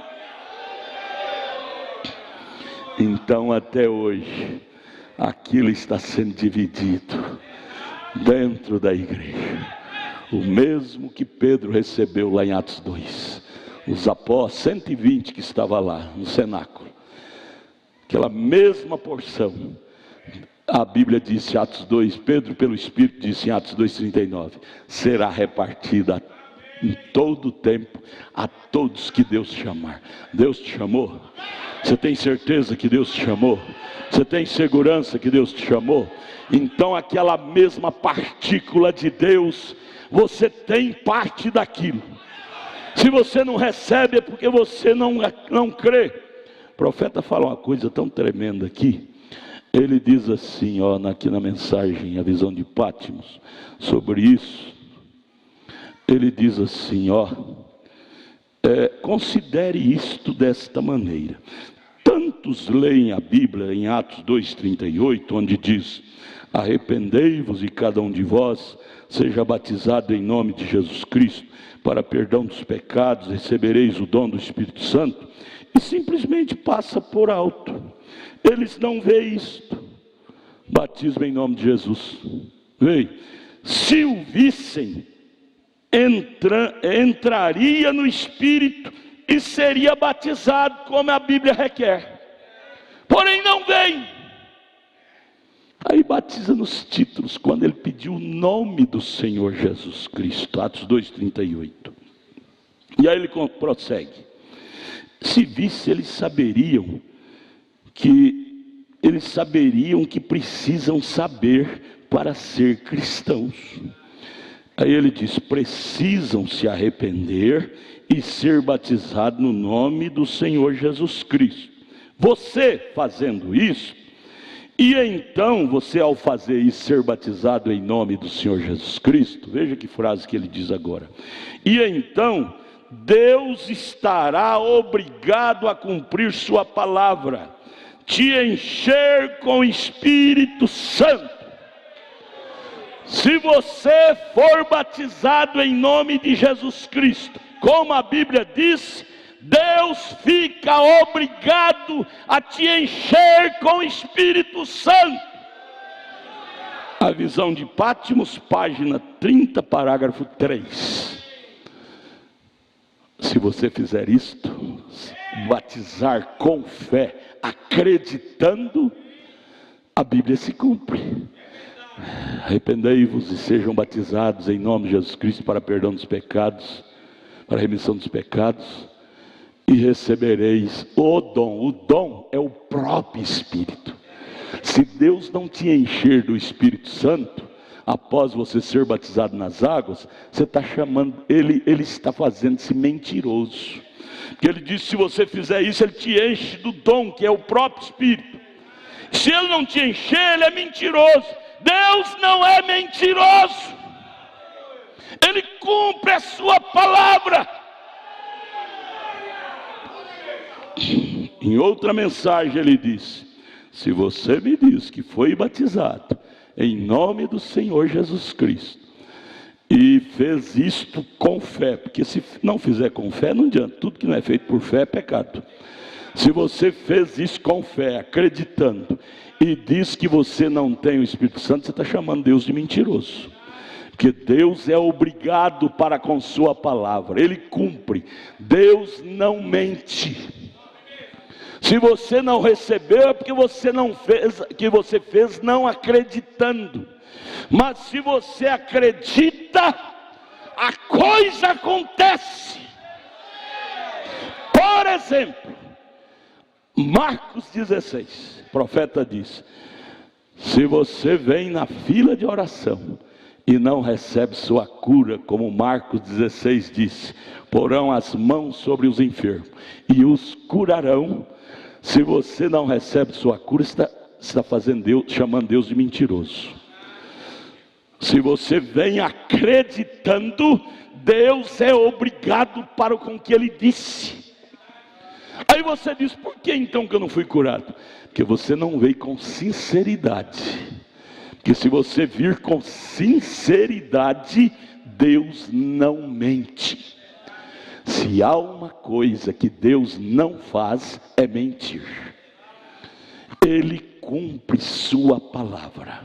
Speaker 1: Então até hoje, aquilo está sendo dividido dentro da igreja. O mesmo que Pedro recebeu lá em Atos 2. Os apóstolos, 120 que estavam lá no cenáculo. Aquela mesma porção. A Bíblia disse em Atos 2, Pedro pelo Espírito disse em Atos 2:39, será repartida em todo o tempo a todos que Deus chamar. Deus te chamou? Você tem certeza que Deus te chamou? Você tem segurança que Deus te chamou? Então aquela mesma partícula de Deus, você tem parte daquilo. Se você não recebe é porque você não crê. O profeta fala uma coisa tão tremenda aqui. Ele diz assim, aqui na mensagem, a visão de Pátimos, sobre isso. Ele diz assim, considere isto desta maneira. Tantos leem a Bíblia em Atos 2:38, onde diz: arrependei-vos e cada um de vós seja batizado em nome de Jesus Cristo para perdão dos pecados, recebereis o dom do Espírito Santo, e simplesmente passa por alto. Eles não veem isto. Batismo em nome de Jesus. Se o vissem, entraria no Espírito e seria batizado, como a Bíblia requer. Porém não vem. Aí batiza nos títulos, quando ele pediu o nome do Senhor Jesus Cristo, Atos 2:38. E aí ele prossegue: se visse, eles saberiam que precisam saber para ser cristãos. Aí ele diz: precisam se arrepender e ser batizado no nome do Senhor Jesus Cristo. Você fazendo isso, e então você, ao fazer isso, ser batizado em nome do Senhor Jesus Cristo, veja que frase que ele diz agora: e então Deus estará obrigado a cumprir sua palavra, te encher com o Espírito Santo. Se você for batizado em nome de Jesus Cristo, como a Bíblia diz, Deus fica obrigado a te encher com o Espírito Santo. A visão de Patmos, página 30, parágrafo 3. Se você fizer isto, batizar com fé, acreditando, a Bíblia se cumpre. Arrependei-vos e sejam batizados em nome de Jesus Cristo para perdão dos pecados, para remissão dos pecados, e recebereis o dom. O dom é o próprio Espírito. Se Deus não te encher do Espírito Santo, após você ser batizado nas águas, você está chamando, ele está fazendo-se mentiroso. Porque ele diz: se você fizer isso, ele te enche do dom, que é o próprio Espírito. Se ele não te encher, ele é mentiroso. Deus não é mentiroso. Ele cumpre a sua palavra. Em outra mensagem ele disse: se você me diz que foi batizado em nome do Senhor Jesus Cristo e fez isto com fé, porque se não fizer com fé não adianta, tudo que não é feito por fé é pecado. Se você fez isso com fé, acreditando, e diz que você não tem o Espírito Santo, você está chamando Deus de mentiroso. Porque Deus é obrigado para com sua palavra, Ele cumpre. Deus não mente. Se você não recebeu, é porque você não fez, que você fez não acreditando. Mas se você acredita, a coisa acontece. Por exemplo, Marcos 16, o profeta diz: se você vem na fila de oração e não recebe sua cura, como Marcos 16 diz, porão as mãos sobre os enfermos e os curarão. Se você não recebe sua cura, está fazendo Deus, chamando Deus de mentiroso. Se você vem acreditando, Deus é obrigado para com que Ele disse. Aí você diz: por que então que eu não fui curado? Porque você não veio com sinceridade. Porque se você vir com sinceridade, Deus não mente. Se há uma coisa que Deus não faz, é mentir. Ele cumpre sua palavra.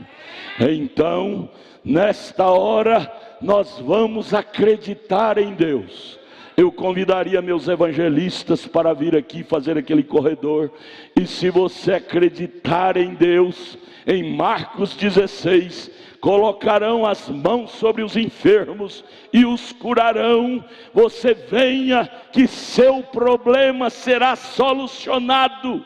Speaker 1: Então, nesta hora, nós vamos acreditar em Deus. Eu convidaria meus evangelistas para vir aqui fazer aquele corredor. E se você acreditar em Deus, em Marcos 16, colocarão as mãos sobre os enfermos e os curarão. Você venha, que seu problema será solucionado.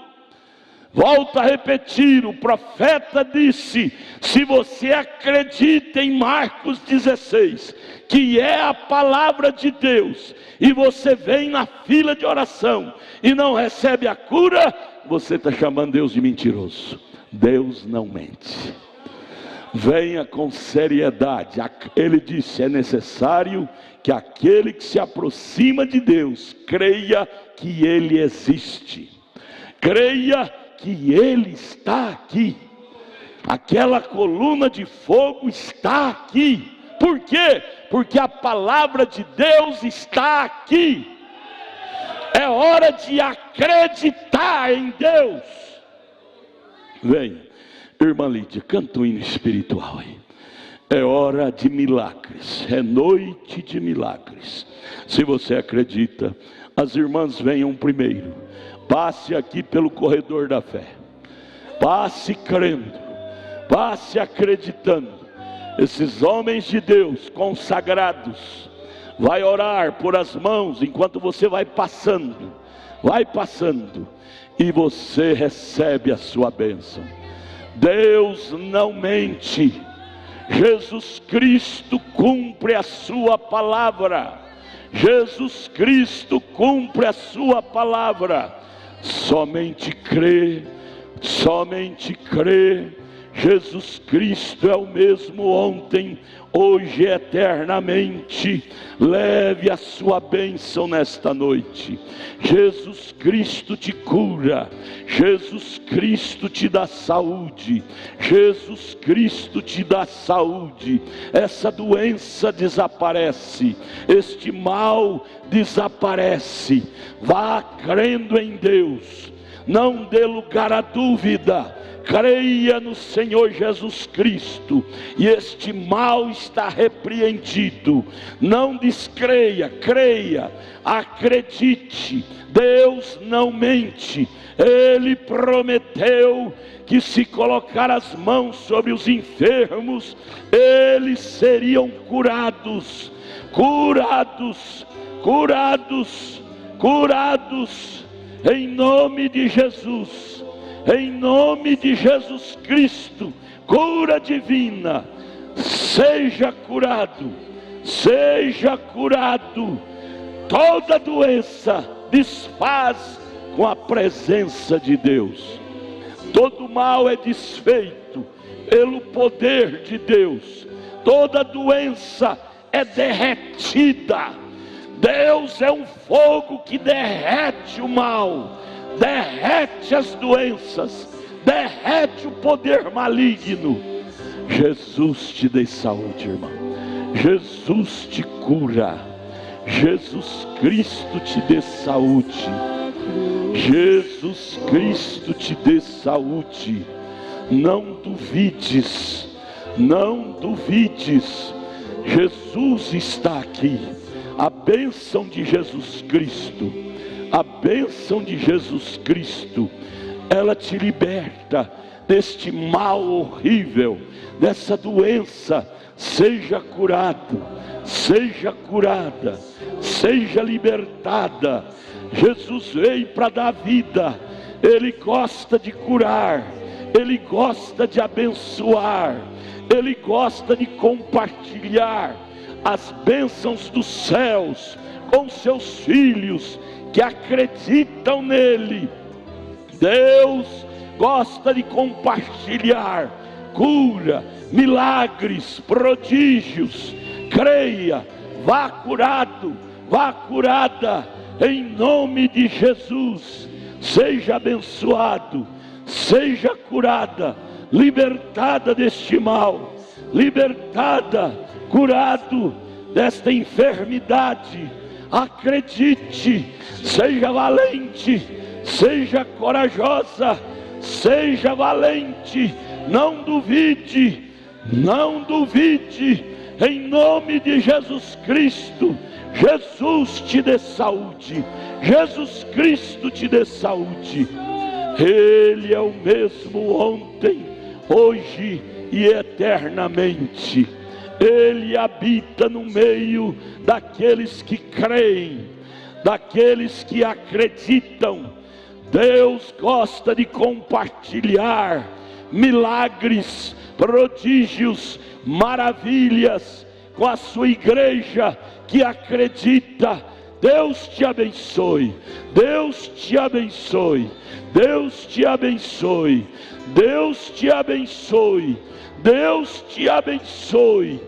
Speaker 1: Volto a repetir, o profeta disse: se você acredita em Marcos 16, que é a palavra de Deus, e você vem na fila de oração e não recebe a cura, você está chamando Deus de mentiroso. Deus não mente. Venha com seriedade. Ele disse: é necessário que aquele que se aproxima de Deus creia que Ele existe, creia que Ele está aqui. Aquela coluna de fogo está aqui. Por quê? Porque a palavra de Deus está aqui. É hora de acreditar em Deus. Venha, irmã Lídia, canta um hino espiritual aí. É hora de milagres, é noite de milagres. Se você acredita, as irmãs venham primeiro. Passe aqui pelo corredor da fé. Passe crendo, passe acreditando. Esses homens de Deus consagrados vai orar por as mãos enquanto você vai passando, e você recebe a sua bênção. Deus não mente. Jesus Cristo cumpre a sua palavra. Jesus Cristo cumpre a sua palavra. Somente crê, somente crê. Jesus Cristo é o mesmo ontem, hoje e eternamente. Leve a sua bênção nesta noite. Jesus Cristo te cura. Jesus Cristo te dá saúde. Jesus Cristo te dá saúde. Essa doença desaparece. Este mal desaparece. Vá crendo em Deus. Não dê lugar à dúvida. Creia no Senhor Jesus Cristo, e este mal está repreendido. Não descreia, creia, acredite. Deus não mente. Ele prometeu que se colocar as mãos sobre os enfermos, eles seriam curados, curados, curados, curados, em nome de Jesus. Em nome de Jesus Cristo, cura divina, seja curado, seja curado. Toda doença desfaz com a presença de Deus. Todo mal é desfeito pelo poder de Deus. Toda doença é derretida. Deus é um fogo que derrete o mal, derrete as doenças, derrete o poder maligno. Jesus te dê saúde, irmão. Jesus te cura. Jesus Cristo te dê saúde. Jesus Cristo te dê saúde. Não duvides, não duvides. Jesus está aqui. A bênção de Jesus Cristo, a bênção de Jesus Cristo, ela te liberta deste mal horrível, dessa doença. Seja curado, seja curada, seja libertada. Jesus veio para dar vida. Ele gosta de curar, Ele gosta de abençoar, Ele gosta de compartilhar as bênçãos dos céus com seus filhos que acreditam nele. Deus gosta de compartilhar cura, milagres, prodígios. Creia, vá curado, vá curada, em nome de Jesus. Seja abençoado, seja curada, libertada deste mal, libertada, curado desta enfermidade. Acredite, seja valente, seja corajosa, seja valente, não duvide, não duvide, em nome de Jesus Cristo. Jesus te dê saúde, Jesus Cristo te dê saúde. Ele é o mesmo ontem, hoje e eternamente. Ele habita no meio daqueles que creem, daqueles que acreditam. Deus gosta de compartilhar milagres, prodígios, maravilhas com a sua igreja que acredita. Deus te abençoe, Deus te abençoe, Deus te abençoe, Deus te abençoe, Deus te abençoe.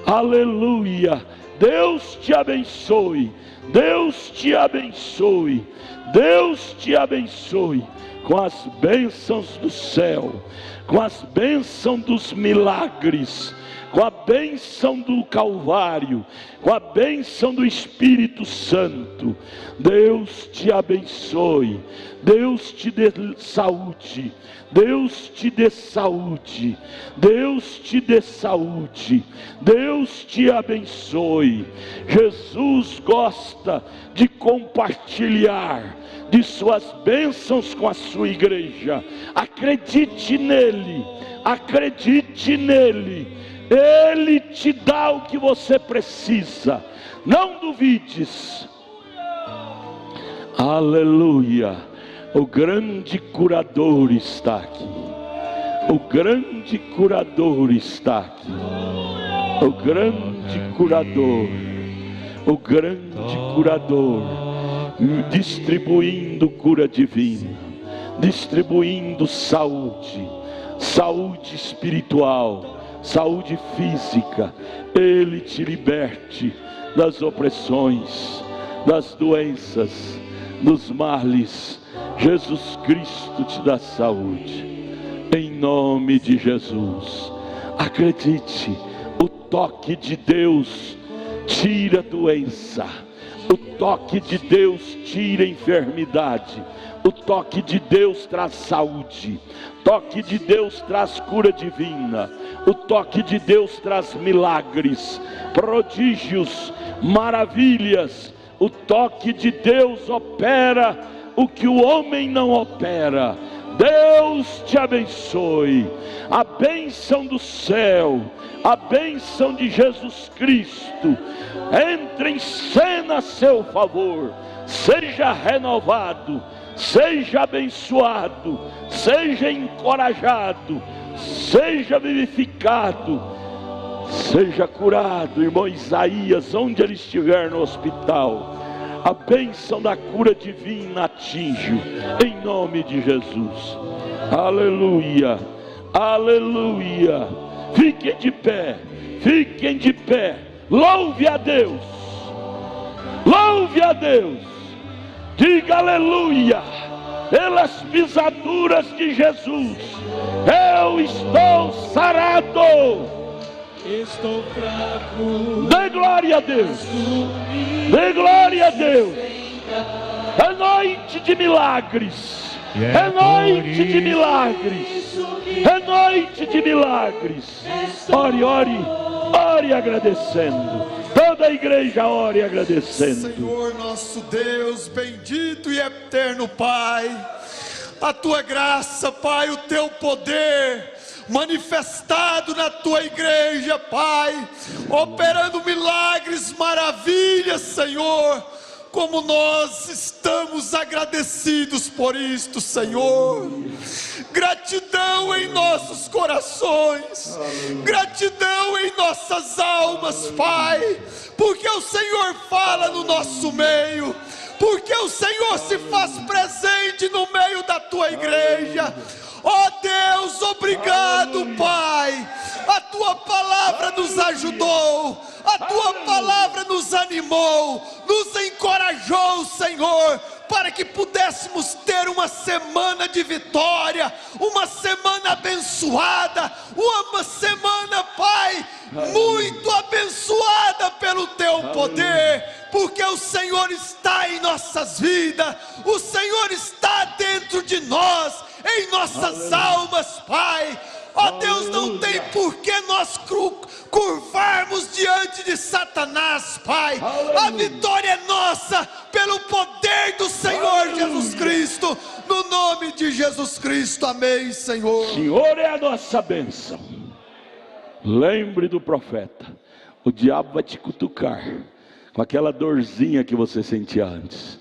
Speaker 1: Aleluia. Deus te abençoe, Deus te abençoe, Deus te abençoe com as bênçãos do céu, com as bênçãos dos milagres, com a bênção do Calvário, com a bênção do Espírito Santo. Deus te abençoe, Deus te dê saúde, Deus te dê saúde, Deus te dê saúde, Deus te abençoe. Jesus gosta de compartilhar de suas bênçãos com a sua igreja. Acredite nele, acredite nele. Ele te dá o que você precisa. Não duvides. Aleluia. O grande curador está aqui. O grande curador está aqui. O grande curador. O grande curador. Distribuindo cura divina. Distribuindo saúde. Saúde espiritual. Saúde física. Ele te liberte das opressões, das doenças, dos males. Jesus Cristo te dá saúde. Em nome de Jesus. Acredite, o toque de Deus tira a doença. O toque de Deus tira a enfermidade. O toque de Deus traz saúde. O toque de Deus traz cura divina. O toque de Deus traz milagres, prodígios, maravilhas. O toque de Deus opera o que o homem não opera. Deus te abençoe. A bênção do céu, a bênção de Jesus Cristo entra em cena a seu favor. Seja renovado, seja abençoado, seja encorajado, seja vivificado, seja curado. Irmão Isaías, onde ele estiver no hospital, a bênção da cura divina atinge, em nome de Jesus. Aleluia, aleluia. Fiquem de pé, fiquem de pé. Louve a Deus, louve a Deus. Diga aleluia. Pelas pisaduras de Jesus eu estou sarado.
Speaker 2: Estou fraco.
Speaker 1: Dê glória a Deus. Dê glória a Deus. É noite de milagres. É noite de milagres. É noite de milagres. Ore, ore, ore agradecendo. Toda a igreja ore agradecendo.
Speaker 2: Senhor nosso Deus, bendito e eterno Pai, a tua graça, Pai, o teu poder manifestado na tua igreja, Pai, operando milagres, maravilhas, Senhor. Como nós estamos agradecidos por isto, Senhor. Gratidão em nossos corações, gratidão em nossas almas, Pai, porque o Senhor fala no nosso meio, porque o Senhor se faz presente no meio da tua igreja. Ó Deus, obrigado, Pai. A tua palavra nos ajudou, a tua palavra nos animou, nos encorajou, Senhor, para que pudéssemos ter uma semana de vitória, uma semana abençoada, uma semana, Pai, muito abençoada pelo teu poder, porque o Senhor está em nossas vidas, o Senhor está dentro de nós, em nossas almas, Pai. Ó Deus, não tem por que nós curvarmos diante de Satanás, Pai. A vitória é nossa, pelo poder do Senhor Jesus Cristo, no nome de Jesus Cristo, amém, Senhor.
Speaker 1: Senhor é a nossa bênção. Lembre do profeta, o diabo vai te cutucar com aquela dorzinha que você sentia antes,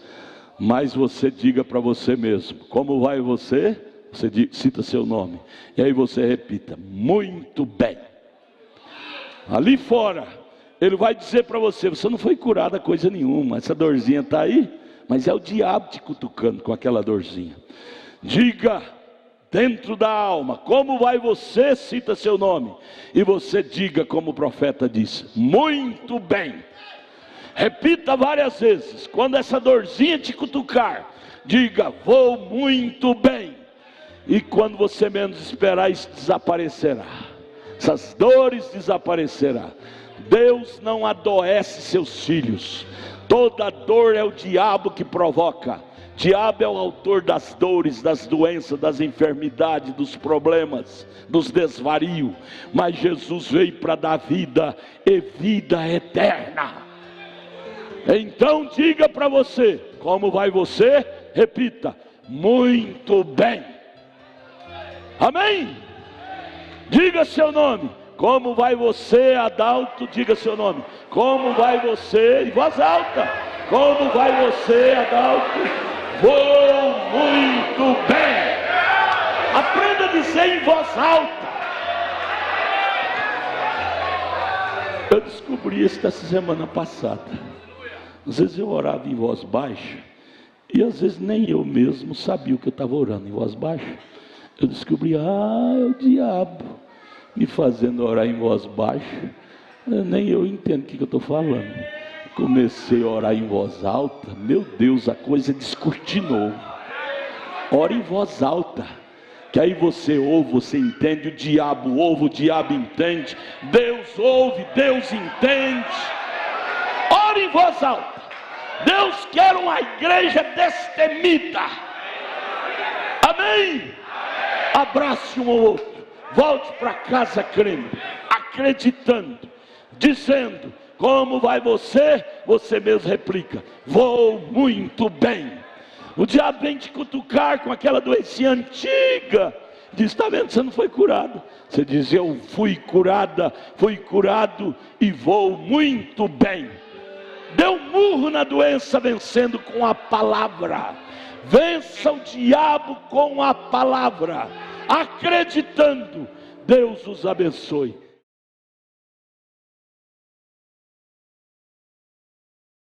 Speaker 1: mas você diga para você mesmo: como vai você? Você cita seu nome, e aí você repita: muito bem. Ali fora, ele vai dizer para você: você não foi curada coisa nenhuma, essa dorzinha está aí, mas é o diabo te cutucando com aquela dorzinha. Diga dentro da alma: como vai você? Cita seu nome, e você diga como o profeta disse: muito bem. Repita várias vezes. Quando essa dorzinha te cutucar, diga: vou muito bem. E quando você menos esperar, isso desaparecerá. Essas dores desaparecerá. Deus não adoece seus filhos. Toda dor é o diabo que provoca. Diabo é o autor das dores, das doenças, das enfermidades, dos problemas, dos desvarios. Mas Jesus veio para dar vida e vida eterna. Então diga para você: como vai você? Repita: muito bem. Amém? Diga seu nome. Como vai você, Adalto? Diga seu nome. Como vai você? Em voz alta. Como vai você, Adalto? Vou muito bem. Aprenda a dizer em voz alta. Eu descobri isso essa semana passada. Às vezes eu orava em voz baixa, e às vezes nem eu mesmo sabia o que eu estava orando em voz baixa. Eu descobri, é o diabo me fazendo orar em voz baixa. Nem eu entendo o que eu estou falando. Comecei a orar em voz alta, meu Deus, a coisa descortinou. Ora em voz alta, que aí você ouve, você entende, o diabo ouve, o diabo entende, Deus ouve, Deus entende. Ora em voz alta. Deus quer uma igreja destemida. Amém? Abrace um ao outro, volte para casa crendo, acreditando, dizendo: como vai você? Você mesmo replica: vou muito bem. O diabo vem te cutucar com aquela doença antiga, diz: está vendo, você não foi curado. Você diz: eu fui curada, fui curado e vou muito bem. Dê um murro na doença vencendo com a palavra. Vença o diabo com a palavra, acreditando. Deus os abençoe.